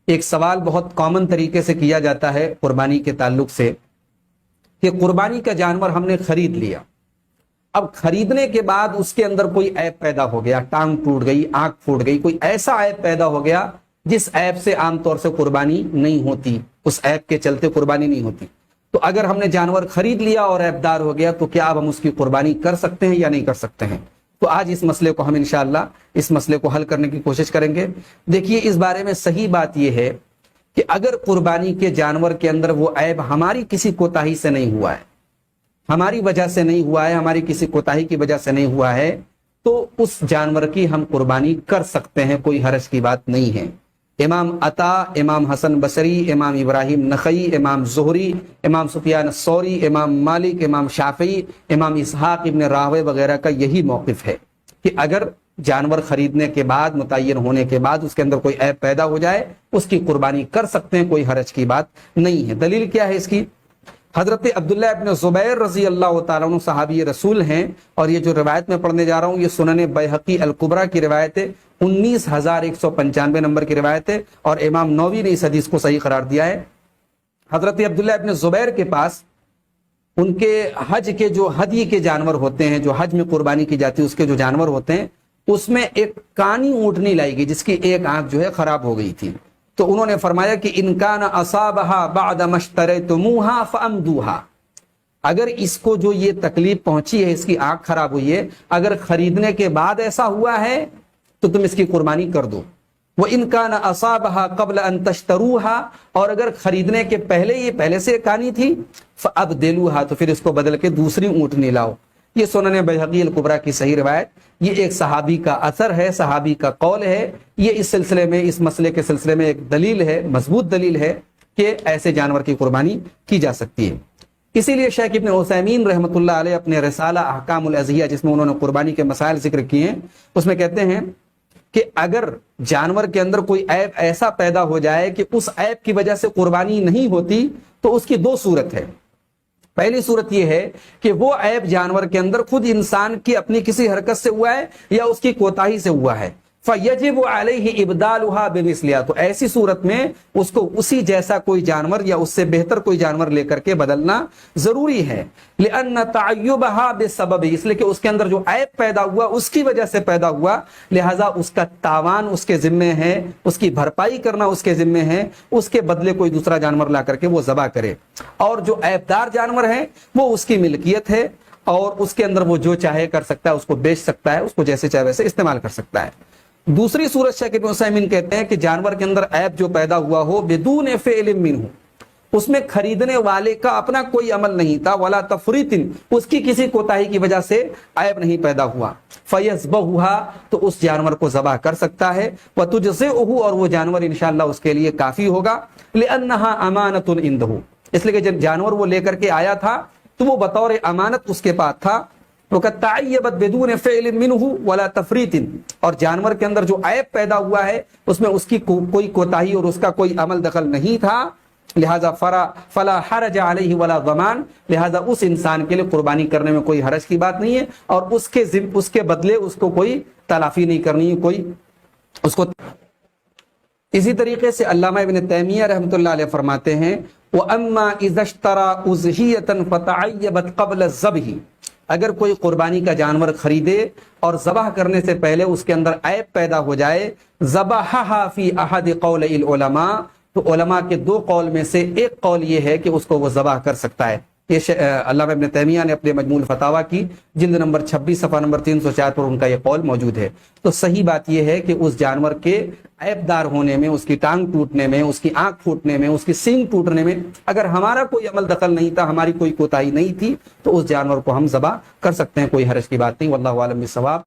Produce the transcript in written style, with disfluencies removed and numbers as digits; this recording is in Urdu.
ایک سوال بہت کامن طریقے سے کیا جاتا ہے قربانی کے تعلق سے کہ قربانی کا جانور ہم نے خرید لیا، اب خریدنے کے بعد اس کے اندر کوئی عیب پیدا ہو گیا، ٹانگ ٹوٹ گئی، آنکھ پھوٹ گئی، کوئی ایسا عیب پیدا ہو گیا جس عیب سے عام طور سے قربانی نہیں ہوتی، اس عیب کے چلتے قربانی نہیں ہوتی، تو اگر ہم نے جانور خرید لیا اور عیب دار ہو گیا تو کیا اب ہم اس کی قربانی کر سکتے ہیں یا نہیں کر سکتے ہیں؟ تو آج اس مسئلے کو ہم انشاءاللہ اس مسئلے کو حل کرنے کی کوشش کریں گے۔ دیکھیے، اس بارے میں صحیح بات یہ ہے کہ اگر قربانی کے جانور کے اندر وہ عیب ہماری کسی کوتاہی سے نہیں ہوا ہے، ہماری وجہ سے نہیں ہوا ہے، ہماری کسی کوتاہی کی وجہ سے نہیں ہوا ہے، تو اس جانور کی ہم قربانی کر سکتے ہیں، کوئی حرج کی بات نہیں ہے۔ امام عطا، امام حسن بصری، امام ابراہیم نخعی، امام زہری، امام سفیان الثوری، امام مالک، امام شافعی، امام اسحاق ابن راہوے وغیرہ کا یہی موقف ہے کہ اگر جانور خریدنے کے بعد، متعین ہونے کے بعد اس کے اندر کوئی عیب پیدا ہو جائے، اس کی قربانی کر سکتے ہیں، کوئی حرج کی بات نہیں ہے۔ دلیل کیا ہے اس کی؟ حضرت عبداللہ ابن زبیر رضی اللہ تعالیٰ عنہ صحابی رسول ہیں، اور یہ جو روایت میں پڑھنے جا رہا ہوں یہ سنن بیہقی الکبریٰ کی روایت ہے، 19195 نمبر کی روایت ہے، اور امام نووی نے اس حدیث کو صحیح قرار دیا ہے۔ حضرت عبداللہ ابن زبیر کے پاس ان کے حج کے جو ہدی کے جانور ہوتے ہیں، جو حج میں قربانی کی جاتی ہے، اس کے جو جانور ہوتے ہیں، اس میں ایک کانی اونٹنی لائی گئی جس کی ایک آنکھ جو ہے خراب ہو گئی تھی، تو انہوں نے فرمایا کہ ان کان اصابھا بعد ما اشتریتموھا فامدوھا، اگر اس کو جو یہ تکلیف پہنچی ہے، اس کی آنکھ خراب ہوئی ہے، اگر خریدنے کے بعد ایسا ہوا ہے تو تم اس کی قربانی کر دو۔ وَإِن كَانَ أَصَابَهَا قَبْلَ أَن تَشْتَرُوهَا، اور اگر خریدنے کے پہلے یہ پہلے سے کانی تھی، فَأَبْدِلُوهَا، تو پھر اس کو بدل کے دوسری اونٹنی لاؤ۔ یہ سنن بیہقی الکبریٰ کی صحیح روایت، یہ ایک صحابی کا اثر ہے، صحابی کا قول ہے، یہ اس سلسلے میں، اس مسئلے کے سلسلے میں ایک دلیل ہے، مضبوط دلیل ہے کہ ایسے جانور کی قربانی کی جا سکتی ہے۔ اسی لیے شیخ ابن عثیمین رحمۃ اللہ علیہ اپنے رسالہ احکام الاضحیہ، جس میں انہوں نے قربانی کے مسائل ذکر کیے ہیں، اس میں کہتے ہیں کہ اگر جانور کے اندر کوئی عیب ایسا پیدا ہو جائے کہ اس عیب کی وجہ سے قربانی نہیں ہوتی، تو اس کی دو صورت ہے۔ پہلی صورت یہ ہے کہ وہ عیب جانور کے اندر خود انسان کی اپنی کسی حرکت سے ہوا ہے یا اس کی کوتاہی سے ہوا ہے، فَيَجِبُ عَلَيْهِ إِبْدَالُهَا بِمِثْلِهَا، تو ایسی صورت میں اس کو اسی جیسا کوئی جانور یا اس سے بہتر کوئی جانور لے کر کے بدلنا ضروری ہے۔ لِأَنَّ تَعَيُّبَهَا بِالسَّبَبِ، اس لیے کہ اس کے اندر جو عیب پیدا ہوا اس کی وجہ سے پیدا ہوا، لہٰذا اس کا تاوان اس کے ذمے ہے، اس کی بھرپائی کرنا اس کے ذمے ہے، اس کے بدلے کوئی دوسرا جانور لا کر کے وہ ذبح کرے، اور جو عیب دار جانور ہے وہ اس کی ملکیت ہے، اور اس کے اندر وہ جو چاہے کر سکتا ہے، اس کو بیچ سکتا ہے، اس کو جیسے چاہے ویسے استعمال کر سکتا ہے۔ دوسری صورت شیخ ابن عثیمین کہتے ہیں کہ جانور کے اندر عیب جو پیدا ہوا ہو بدون فعل منہ، اس میں خریدنے والے کا اپنا کوئی عمل نہیں تھا، ولا تفریط، اس کی کسی کوتاہی کی وجہ سے عیب نہیں پیدا ہوا، فیذبحھا، تو اس جانور کو ذبح کر سکتا ہے، وتجزئہ، اور وہ جانور انشاءاللہ اس کے لیے کافی ہوگا، لانھا امانۃ عندہ، اس لیے کہ جب جانور وہ لے کر کے آیا تھا تو وہ بطور امانت اس کے پاس تھا، وقد تعیبت بدون فعل منہ ولا تفریط، اور جانور کے اندر جو عیب پیدا ہوا ہے اس میں اس کی کوئی کوتاہی اور اس کا کوئی عمل دخل نہیں تھا، لہذا فلا حرج علیہ ولا ضمان، لہذا اس انسان کے لیے قربانی کرنے میں کوئی حرج کی بات نہیں ہے، اور اس کے بدلے اس کو کوئی تلافی نہیں کرنی ہے، کوئی اس کو۔ اسی طریقے سے علامہ ابن تیمیہ رحمۃ اللہ علیہ فرماتے ہیں وَأَمَّا إِذَا اشْتَرَىٰ أُضْحِيَّةً فَتَعَيَّبَتْ قَبْلَ الذَّبْحِ، اگر کوئی قربانی کا جانور خریدے اور ذبح کرنے سے پہلے اس کے اندر عیب پیدا ہو جائے، ذبحھا فی احد قولئی العلماء، تو علماء کے دو قول میں سے ایک قول یہ ہے کہ اس کو وہ ذبح کر سکتا ہے۔ یہ علامہ ابن تیمیہ نے اپنے مجموع الفتاویٰ کی جلد نمبر 26 صفحہ نمبر 304 پر ان کا یہ قول موجود ہے۔ تو صحیح بات یہ ہے کہ اس جانور کے عیب دار ہونے میں، اس کی ٹانگ ٹوٹنے میں، اس کی آنکھ پھوٹنے میں، اس کی سینگ ٹوٹنے میں اگر ہمارا کوئی عمل دخل نہیں تھا، ہماری کوئی کوتاہی نہیں تھی، تو اس جانور کو ہم ذبح کر سکتے ہیں، کوئی حرج کی بات نہیں۔ واللہ اعلم بالصواب۔